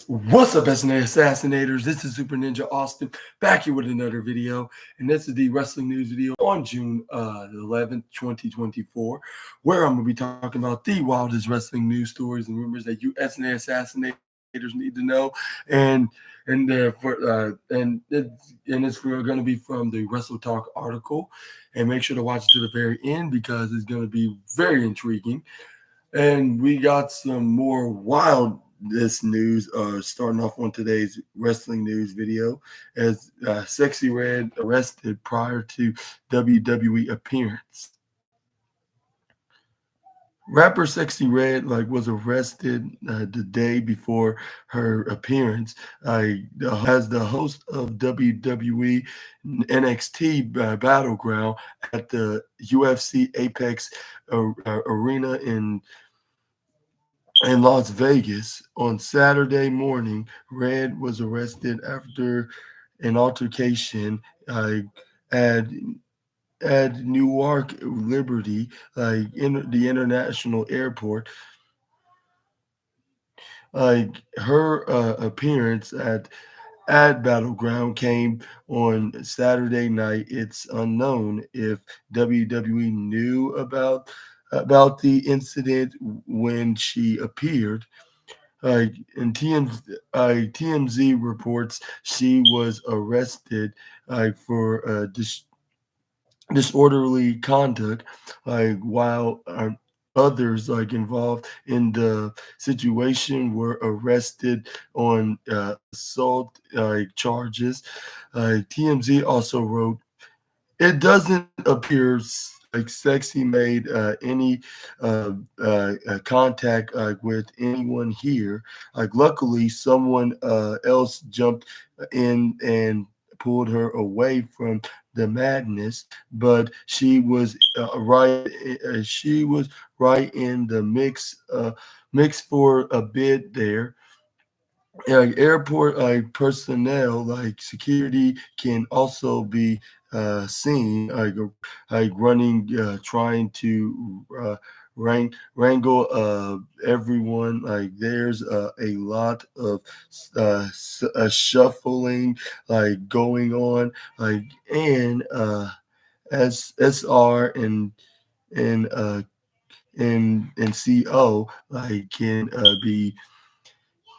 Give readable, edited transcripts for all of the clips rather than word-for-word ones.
What's up, SNA Assassinators? This is Super Ninja Austin back here with another video, and this is the wrestling news video on June 11th, 2024, where I'm going to be talking about the wildest wrestling news stories and rumors that you SNA Assassinators need to know, it's going to be from the Wrestle Talk article, and make sure to watch it to the very end because it's going to be very intriguing. And we got some more wild this news starting off on today's wrestling news video as Sexy Red arrested prior to WWE appearance. Rapper Sexy Red was arrested the day before her appearance as the host of WWE NXT Battleground at the UFC Apex Arena in Las Vegas. On Saturday morning, Red was arrested after an altercation at Newark Liberty, in the international airport. Her appearance at Battleground came on Saturday night. It's unknown if WWE knew about the incident when she appeared. And TMZ reports she was arrested for disorderly conduct, while others involved in the situation were arrested on assault charges. TMZ also wrote, "It doesn't appear like Sexy made any contact with anyone here. Luckily, someone else jumped in and pulled her away from the madness, but she was right. She was right in the mix for a bit there." Airport personnel security can also be seen running, trying to wrangle everyone. There's a lot of shuffling going on, and SR and CO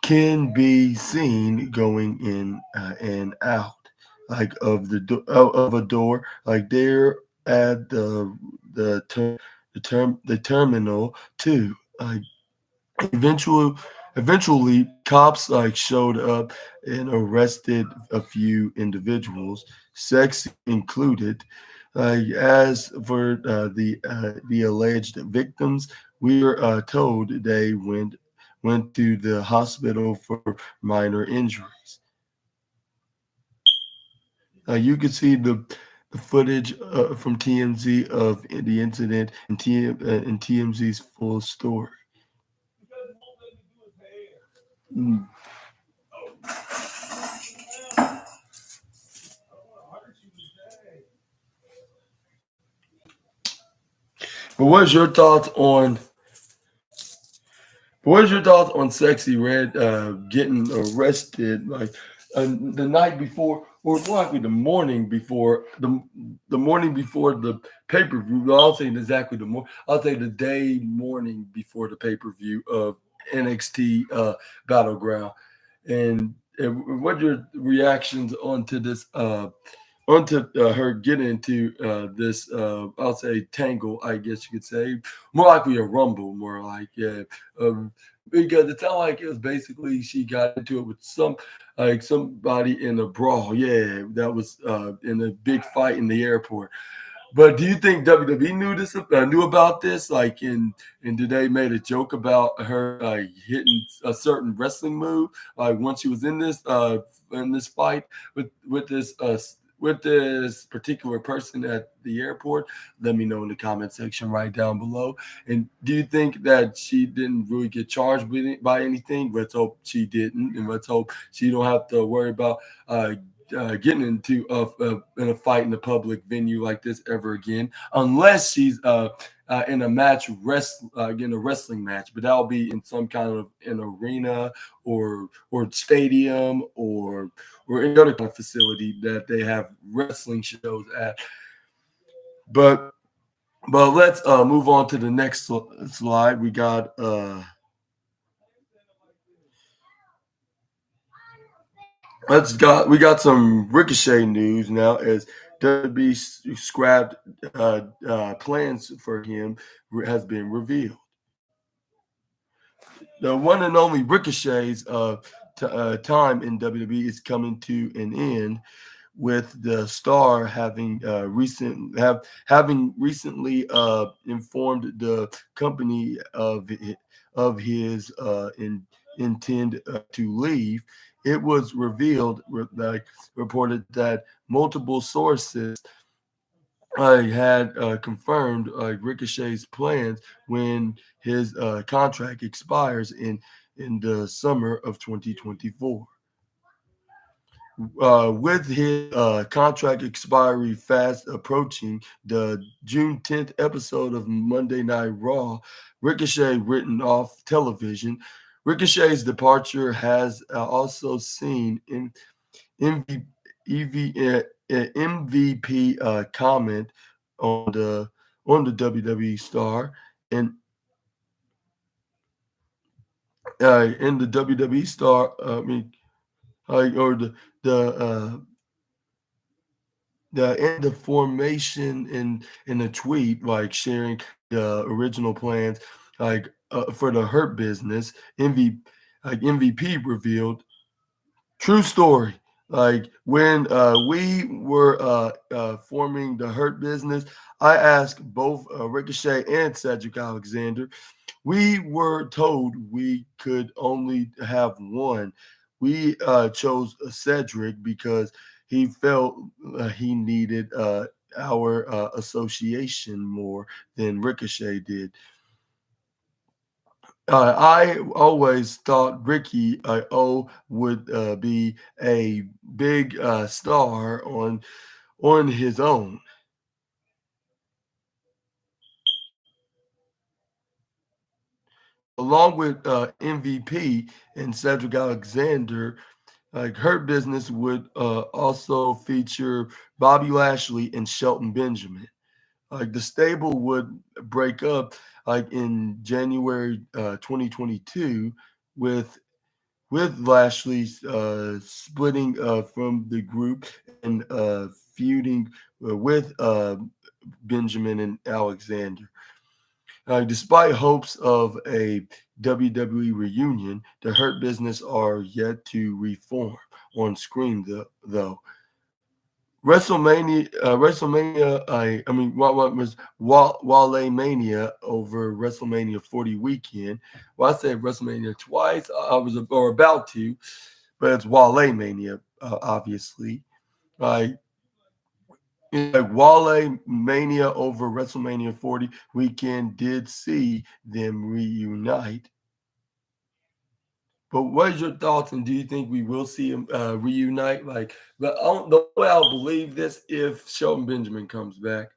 can be seen going in and out of a door there at the terminal too. Eventually cops showed up and arrested a few individuals, Sexy included. As for the alleged victims, we are told they went to the hospital for minor injuries. You can see the footage from TMZ of the incident and TMZ's full story. But what's your thoughts on Sexy Red getting arrested the night before, or more likely the morning before the pay-per-view? I'll say exactly I'll say the day morning before the pay-per-view of NXT Battleground. And what your reactions onto this? Onto her getting into this, I'll say tangle, I guess you could say, more likely a rumble, more like, yeah, because it sounded like it was basically she got into it with somebody in a brawl, yeah, that was in a big fight in the airport. But do you think WWE knew about this? And did they made a joke about her hitting a certain wrestling move once she was in this fight with this particular person at the airport? Let me know in the comment section right down below. And do you think that she didn't really get charged by anything? Let's hope she didn't, and let's hope she don't have to worry about getting into in a fight in a public venue like this ever again, unless she's in a match, in a wrestling match. But that'll be in some kind of an arena or stadium or any other kind of facility that they have wrestling shows at. But let's move on to the next slide. We got some Ricochet news now as WWE scrapped plans for him has been revealed. The one and only Ricochet's time in WWE is coming to an end, with the star having recently informed the company of his intend to leave. It was reported that multiple sources had confirmed Ricochet's plans when his contract expires in the summer of 2024. With his contract expiry fast approaching, the June 10th episode of Monday Night Raw, Ricochet written off television. Ricochet's departure has also seen MVP comment on the WWE star and in the WWE star. Or the formation in a tweet, like sharing the original plans, for the Hurt Business. MVP revealed, true story. Like when we were forming the Hurt Business, I asked both Ricochet and Cedric Alexander. We were told we could only have one. We chose Cedric because he felt he needed our association more than Ricochet did. I always thought Ricky would be a big star on his own. Along with MVP and Cedric Alexander, Hurt Business would also feature Bobby Lashley and Shelton Benjamin. The stable would break up in January 2022 with Lashley splitting from the group and feuding with Benjamin and Alexander. Despite hopes of a WWE reunion, the Hurt Business are yet to reform on screen, though. WrestleMania. What was Wale Mania over WrestleMania 40 weekend? Well, I said WrestleMania twice. I was about to, but it's Wale Mania, obviously. Wale Mania over WrestleMania 40 weekend did see them reunite. But what is your thoughts, and do you think we will see them reunite? The way I'll believe this if Shelton Benjamin comes back.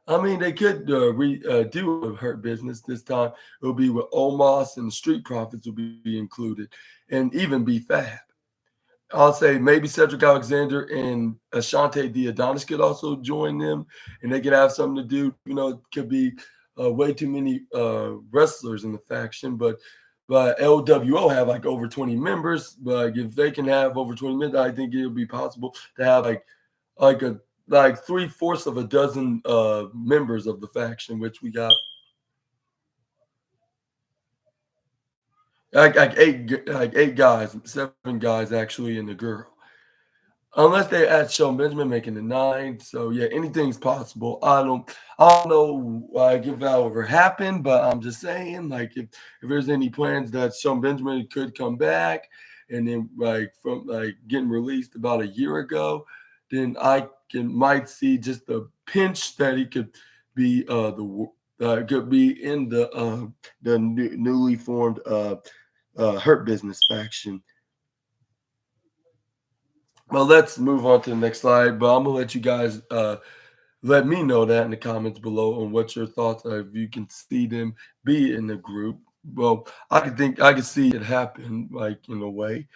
I mean, they could do a Hurt Business this time. It'll be with Omos and Street Profits will be included, and even be Fab. I'll say maybe Cedric Alexander and Ashante the Adonis could also join them, and they could have something to do. It could be way too many wrestlers in the faction, but LWO have over 20 members. But if they can have over 20 members, I think it'll be possible to have like 3/4 of a dozen members of the faction, which we got eight guys, 7 guys actually, and a girl. Unless they add Shelton Benjamin, making it 9. So yeah, anything's possible. I don't know if that will ever happen, but I'm just saying, if there's any plans that Shelton Benjamin could come back, and then from getting released about a year ago, then I might see just a pinch that he could be could be in the newly formed Hurt Business faction. Well, let's move on to the next slide. But I'm gonna let you guys let me know that in the comments below on what your thoughts are. If you can see them be in the group, well, I could see it happen, like in a way.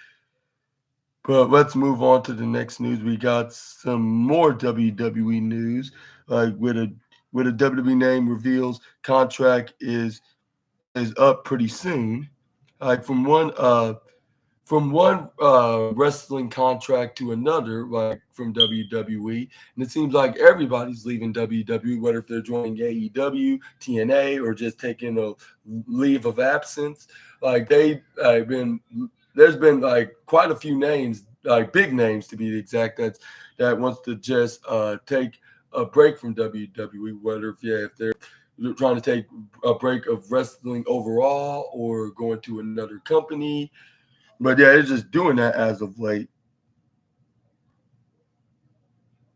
But let's move on to the next news. We got some more WWE news, like with a WWE name reveals contract is up pretty soon. Like from one wrestling contract to another, like from WWE, and it seems like everybody's leaving WWE, whether if they're joining AEW, TNA, or just taking a leave of absence. Like they been, there's been like quite a few names, like big names to be exact, that wants to just take a break from WWE, whether if they're trying to take a break of wrestling overall or going to another company, but yeah, it's just doing that as of late.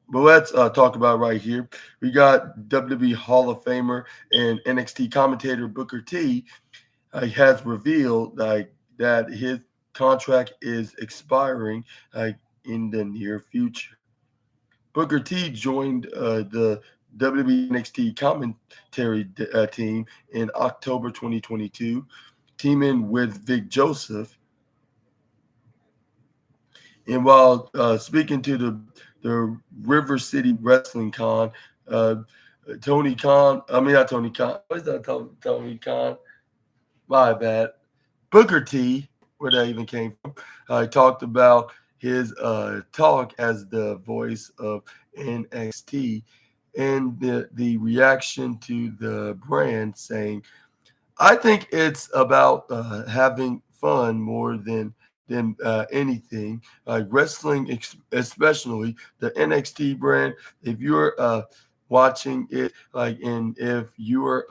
But let's talk about right here. We got WWE Hall of Famer and NXT commentator Booker T has revealed like that his contract is expiring like in the near future. Booker T joined the WWE NXT commentary team in October 2022, teaming with Vic Joseph. And while speaking to the River City Wrestling Con, uh, Tony Khan, I mean not Tony Khan, what is that? Tony Khan, my bad. Booker T, where that even came from, talked about his talk as the voice of NXT and the reaction to the brand, saying, I think it's about having fun more than anything. Like wrestling, especially the NXT brand. If you're watching it, like, and if you are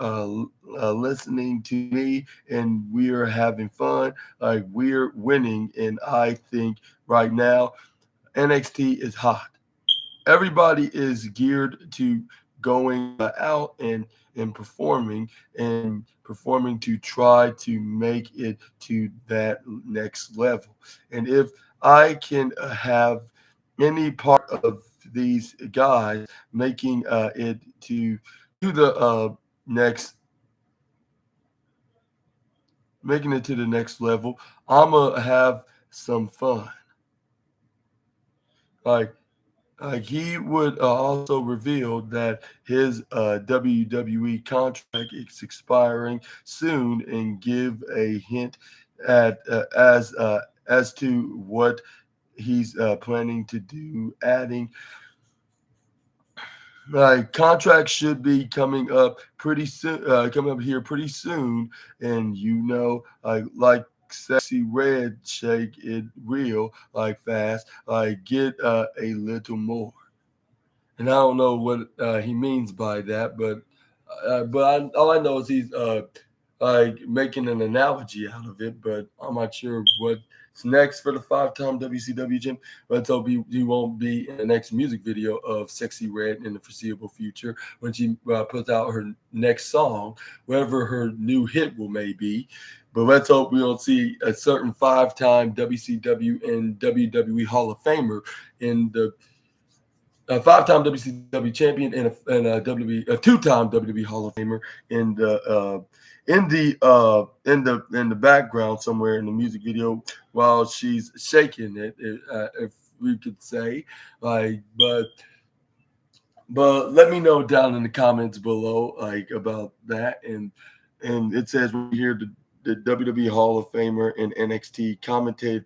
listening to me, and we are having fun, like we're winning, and I think right now NXT is hot. Everybody is geared to going out and performing to try to make it to that next level. And if I can have any part of these guys making it to the next making it to the next level, I'm gonna have some fun. Like he would also reveal that his WWE contract is expiring soon, and give a hint at as to what he's planning to do, adding contracts should be coming up pretty soon, coming up here pretty soon, and like sexy red, shake it real, like fast, like get a little more. And I don't know what he means by that, but all I know is he's like making an analogy out of it. But I'm not sure what's next for the five-time WCW champ. Let's hope he won't be in the next music video of Sexy Red in the foreseeable future when she puts out her next song, whatever her new hit will may be. But let's hope we don't see a certain five-time WCW and WWE Hall of Famer in the five-time WCW champion and a two-time WWE Hall of Famer in the background somewhere in the music video while she's shaking it, if we could say, like, but let me know down in the comments below, like, about that. And it says right here, the WWE Hall of Famer and NXT commentator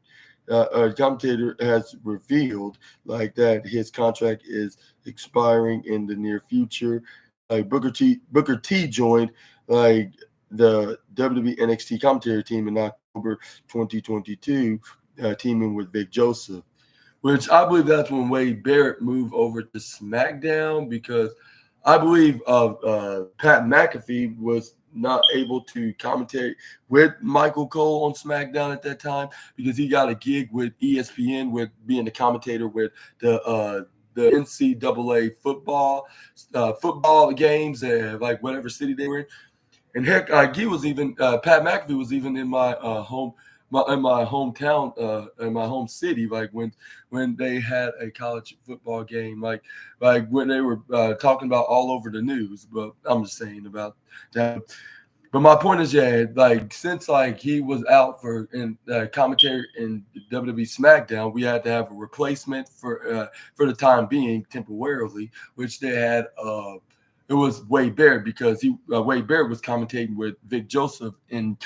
has revealed like that his contract is expiring in the near future. Like Booker T joined like the WWE NXT commentary team in October 2022, teaming with Vic Joseph, which I believe that's when Wade Barrett moved over to SmackDown, because I believe Pat McAfee was not able to commentate with Michael Cole on SmackDown at that time, because he got a gig with ESPN with being the commentator with the NCAA football games, like whatever city they were in. And heck, he was even Pat McAfee was even in my in my hometown, in my home city, like when they had a college football game, like when they were talking about all over the news. But I'm just saying about that. But my point is, yeah, like since like he was out for in commentary in WWE SmackDown, we had to have a replacement for the time being temporarily, which they had. It was Wade Barrett because Wade Barrett was commentating with Vic Joseph in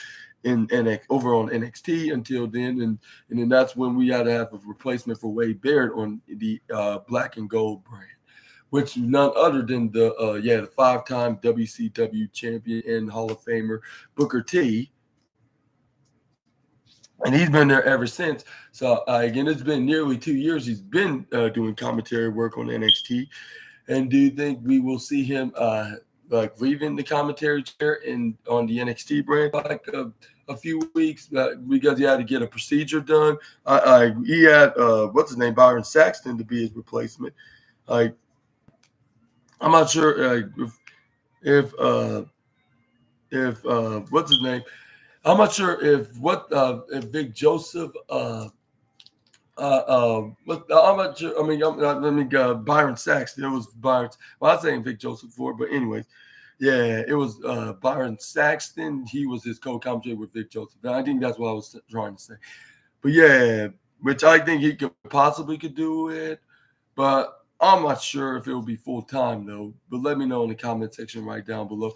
NX over on NXT until then, and then that's when we had to have a replacement for Wade Barrett on the Black and Gold brand, which is none other than the 5-time WCW champion and Hall of Famer Booker T, and he's been there ever since. So again, it's been nearly 2 years he's been doing commentary work on NXT. And do you think we will see him like leaving the commentary chair in on the NXT brand like a few weeks because he had to get a procedure done? He had what's his name, Byron Saxton, to be his replacement. Like I'm not sure if what's his name. I'm not sure if Vic Joseph I'm not sure. Byron Saxton. It was Byron. Well, I was saying Vic Joseph before, but anyways, yeah, it was Byron Saxton. He was his co-commentator with Vic Joseph. And I think that's what I was trying to say. But yeah, which I think he could do it, but I'm not sure if it will be full time though. But let me know in the comment section right down below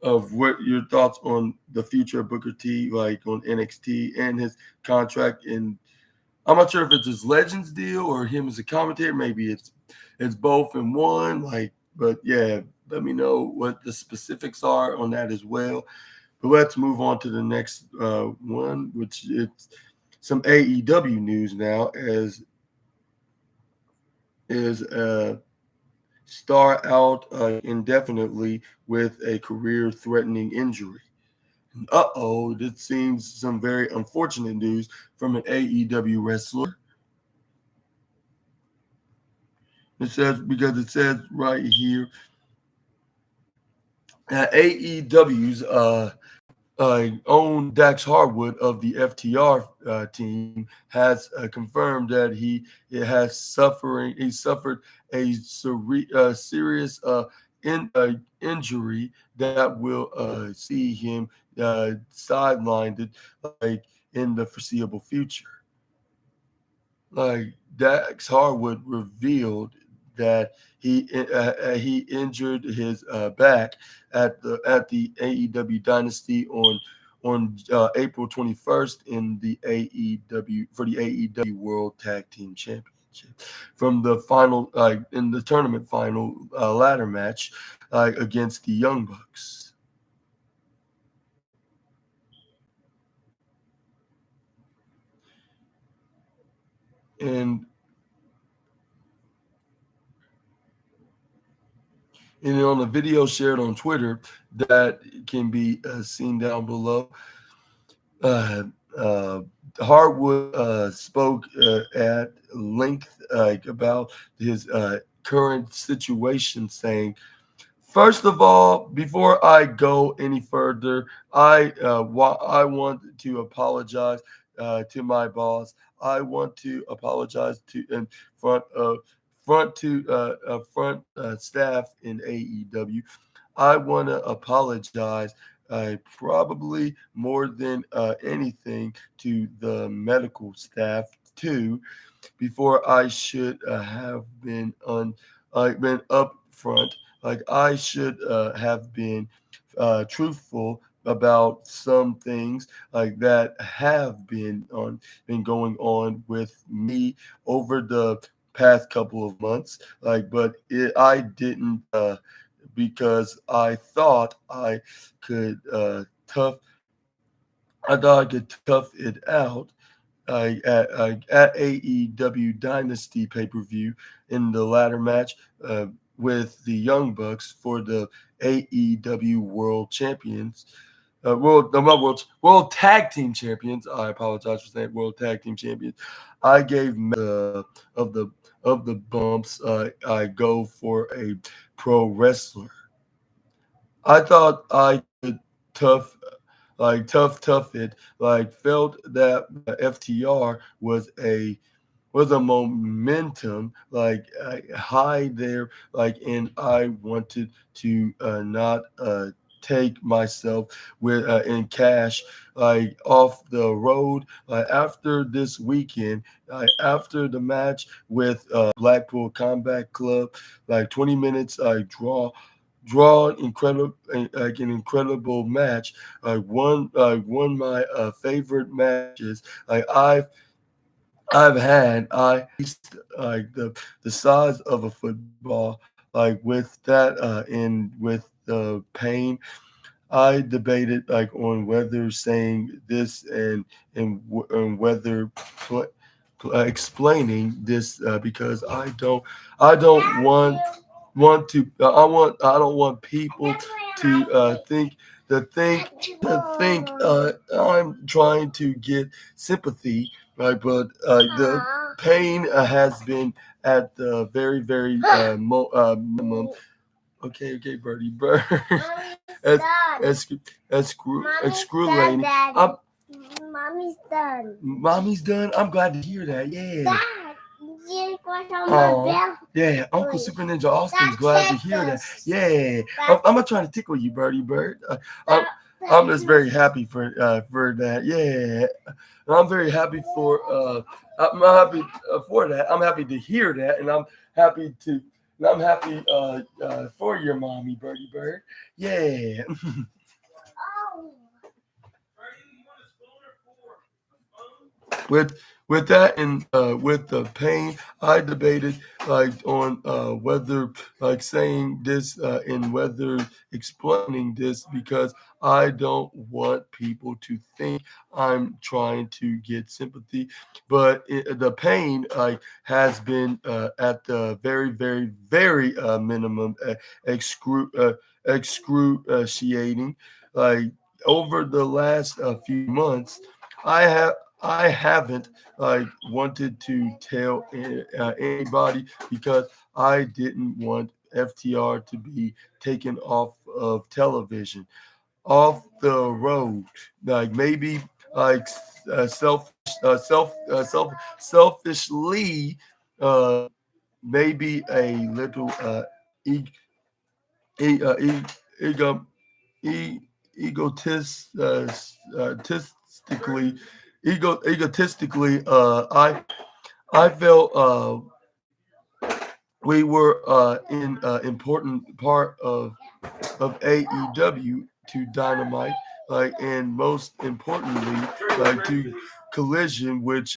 of what your thoughts on the future of Booker T, like on NXT and his contract. And I'm not sure if it's his Legends deal or him as a commentator. Maybe it's both in one. Like, but yeah, let me know what the specifics are on that as well. But let's move on to the next one, which it's some AEW news now, as is Star out indefinitely with a career-threatening injury. This seems some very unfortunate news from an AEW wrestler. It says right here AEW's own Dax Harwood of the FTR team has confirmed that he suffered a serious injury that will see him sidelined like in the foreseeable future. Like Dax Harwood revealed that he injured his back at the AEW Dynasty on April 21st in the AEW for the AEW World Tag Team Championship from the final in the tournament final ladder match against the Young Bucks. And on the video shared on Twitter that can be seen down below, Harwood spoke at length about his current situation, saying, "First of all, before I go any further, I want to apologize to my boss. I want to apologize to in front of front staff in AEW. I want to apologize probably more than anything to the medical staff too. Before I should have been upfront. Like I should have been truthful about some things like that have been going on with me over the past couple of months. But I didn't because I thought I could tough. I thought I could tough it out at AEW Dynasty pay-per-view in the ladder match with the Young Bucks for the AEW World Champions. World Tag Team Champions. I apologize for saying World Tag Team Champions. I gave of the of the bumps. I go for a pro wrestler. I thought I could tough like tough it, like felt that FTR was a momentum like high there, like, and I wanted to not take myself with in cash like off the road after this weekend, after the match with Blackpool Combat Club, like 20 minutes draw incredible like an incredible match. One my favorite matches I've had. I like the size of a football, like with that and with the pain. I debated like on whether saying this and whether explaining this because I don't want to I don't want people to think I'm trying to get sympathy, right? But the pain has been at the very minimum. Okay, Birdie Bird. As excruciating. Mommy's done. Mommy's done. I'm glad to hear that. Yeah. Oh, yeah, Uncle Super Ninja Austin's glad to hear that. Yeah, I'm not trying to tickle you, Birdie Bird. I'm just very happy for that. Yeah, and I'm very happy I'm happy for that. I'm happy to hear that, and happy to I'm happy for your mommy, Birdie Bird. Yeah. with with that and with the pain, I debated like on whether like saying this and whether explaining this because I don't want people to think I'm trying to get sympathy, but the pain like has been at the very minimum excruciating. Like over the last few months, I have I haven't wanted to tell anybody because I didn't want FTR to be taken off of television, off the road, like maybe like selfishly, uh, maybe a little e- e- e- ego e- egotistically egotistically I felt we were in important part of AEW to Dynamite, like, and most importantly, like to Collision, which